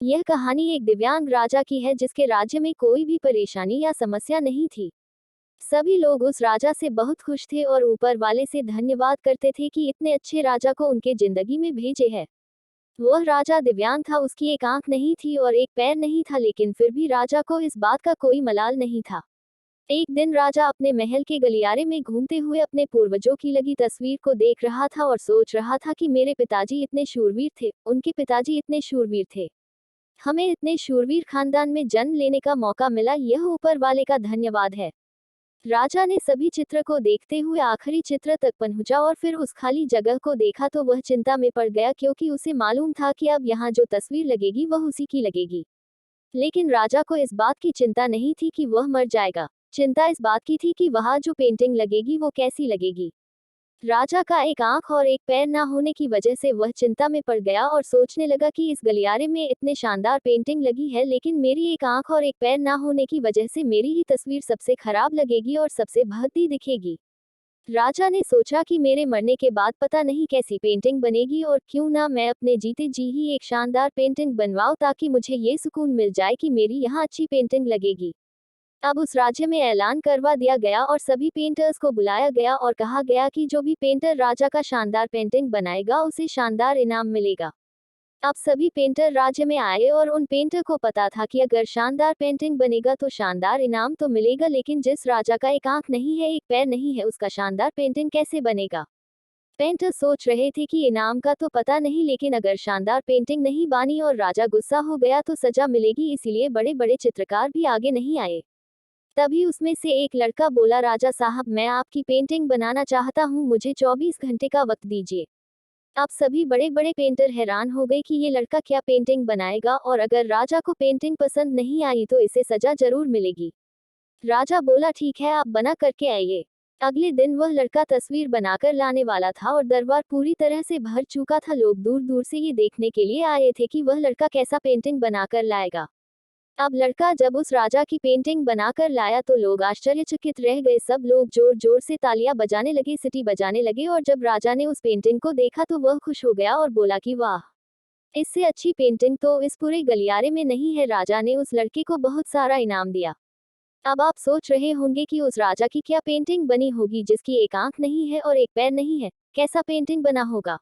यह कहानी एक दिव्यांग राजा की है जिसके राज्य में कोई भी परेशानी या समस्या नहीं थी। सभी लोग उस राजा से बहुत खुश थे और ऊपर वाले से धन्यवाद करते थे कि इतने अच्छे राजा को उनके जिंदगी में भेजे है। वह राजा दिव्यांग था, उसकी एक आंख नहीं थी और एक पैर नहीं था, लेकिन फिर भी राजा को इस बात का कोई मलाल नहीं था। एक दिन राजा अपने महल के गलियारे में घूमते हुए अपने पूर्वजों की लगी तस्वीर को देख रहा था और सोच रहा था कि मेरे पिताजी इतने शूरवीर थे, उनके पिताजी इतने शूरवीर थे। हमें इतने शूरवीर खानदान में जन्म लेने का मौका मिला, यह ऊपर वाले का धन्यवाद है। राजा ने सभी चित्र को देखते हुए आखिरी चित्र तक पहुंचा और फिर उस खाली जगह को देखा तो वह चिंता में पड़ गया, क्योंकि उसे मालूम था कि अब यहाँ जो तस्वीर लगेगी वह उसी की लगेगी। लेकिन राजा को इस बात की चिंता नहीं थी कि वह मर जाएगा। चिंता इस बात की थी कि वहां जो पेंटिंग लगेगी वो कैसी लगेगी। राजा का एक आंख और एक पैर ना होने की वजह से वह चिंता में पड़ गया और सोचने लगा कि इस गलियारे में इतने शानदार पेंटिंग लगी है, लेकिन मेरी एक आंख और एक पैर ना होने की वजह से मेरी ही तस्वीर सबसे खराब लगेगी और सबसे भद्दी दिखेगी। राजा ने सोचा कि मेरे मरने के बाद पता नहीं कैसी पेंटिंग बनेगी, और क्यों ना मैं अपने जीते जी ही एक शानदार पेंटिंग बनवाऊं, ताकि मुझे ये सुकून मिल जाए कि मेरी यहाँ अच्छी पेंटिंग लगेगी। अब उस राज्य में ऐलान करवा दिया गया और सभी पेंटर्स को बुलाया गया और कहा गया कि जो भी पेंटर राजा का शानदार पेंटिंग बनाएगा उसे शानदार इनाम मिलेगा। अब सभी पेंटर राज्य में आए और उन पेंटर को पता था कि अगर शानदार पेंटिंग बनेगा तो शानदार इनाम तो मिलेगा, लेकिन जिस राजा का एक आंख नहीं है, एक पैर नहीं है, उसका शानदार पेंटिंग कैसे बनेगा। पेंटर सोच रहे थे कि इनाम का तो पता नहीं, लेकिन अगर शानदार पेंटिंग नहीं बनी और राजा गुस्सा हो गया तो सजा मिलेगी, इसीलिए बड़े बड़े चित्रकार भी आगे नहीं आए। तभी उसमें से एक लड़का बोला, राजा साहब, मैं आपकी पेंटिंग बनाना चाहता हूँ, मुझे 24 घंटे का वक्त दीजिए। अब सभी बड़े बड़े पेंटर हैरान हो गए कि ये लड़का क्या पेंटिंग बनाएगा, और अगर राजा को पेंटिंग पसंद नहीं आई तो इसे सजा जरूर मिलेगी। राजा बोला, ठीक है, आप बना करके आइए। अगले दिन वह लड़का तस्वीर बनाकर लाने वाला था और दरबार पूरी तरह से भर चुका था। लोग दूर दूर से ये देखने के लिए आए थे कि वह लड़का कैसा पेंटिंग बनाकर लाएगा। अब लड़का जब उस राजा की पेंटिंग बनाकर लाया तो लोग आश्चर्यचकित रह गए। सब लोग जोर जोर से तालियां बजाने लगे, सीटी बजाने लगे, और जब राजा ने उस पेंटिंग को देखा तो वह खुश हो गया और बोला कि वाह, इससे अच्छी पेंटिंग तो इस पूरे गलियारे में नहीं है। राजा ने उस लड़के को बहुत सारा इनाम दिया। अब आप सोच रहे होंगे कि उस राजा की क्या पेंटिंग बनी होगी जिसकी एक आंख नहीं है और एक पैर नहीं है। कैसा पेंटिंग बना होगा।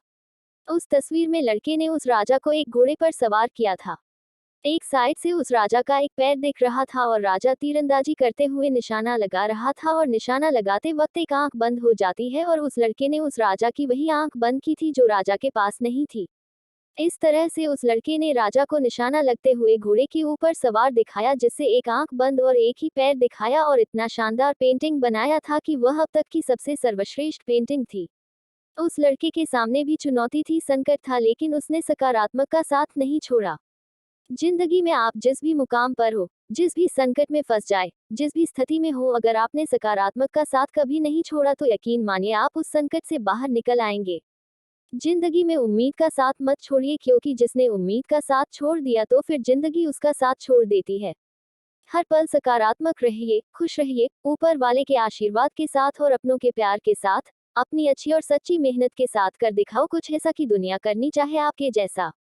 उस तस्वीर में लड़के ने उस राजा को एक घोड़े पर सवार किया था। एक साइड से उस राजा का एक पैर दिख रहा था और राजा तीरंदाजी करते हुए निशाना लगा रहा था, और निशाना लगाते वक्त एक आंख बंद हो जाती है, और उस लड़के ने उस राजा की वही आंख बंद की थी जो राजा के पास नहीं थी। इस तरह से उस लड़के ने राजा को निशाना लगते हुए घोड़े के ऊपर सवार दिखाया, जिससे एक आंख बंद और एक ही पैर दिखाया, और इतना शानदार पेंटिंग बनाया था कि वह अब तक की सबसे सर्वश्रेष्ठ पेंटिंग थी। उस लड़के के सामने भी चुनौती थी, संकट था, लेकिन उसने सकारात्मक का साथ नहीं छोड़ा। जिंदगी में आप जिस भी मुकाम पर हो, जिस भी संकट में फंस जाए, जिस भी स्थिति में हो, अगर आपने सकारात्मक का साथ कभी नहीं छोड़ा तो यकीन मानिए आप उस संकट से बाहर निकल आएंगे। जिंदगी में उम्मीद का साथ मत छोड़िए, क्योंकि जिसने उम्मीद का साथ छोड़ दिया तो फिर जिंदगी उसका साथ छोड़ देती है। हर पल सकारात्मक रहिए, खुश रहिए, ऊपर वाले के आशीर्वाद के साथ और अपनों के प्यार के साथ। अपनी अच्छी और सच्ची मेहनत के साथ कर दिखाओ कुछ ऐसा कि दुनिया करनी चाहे आपके जैसा।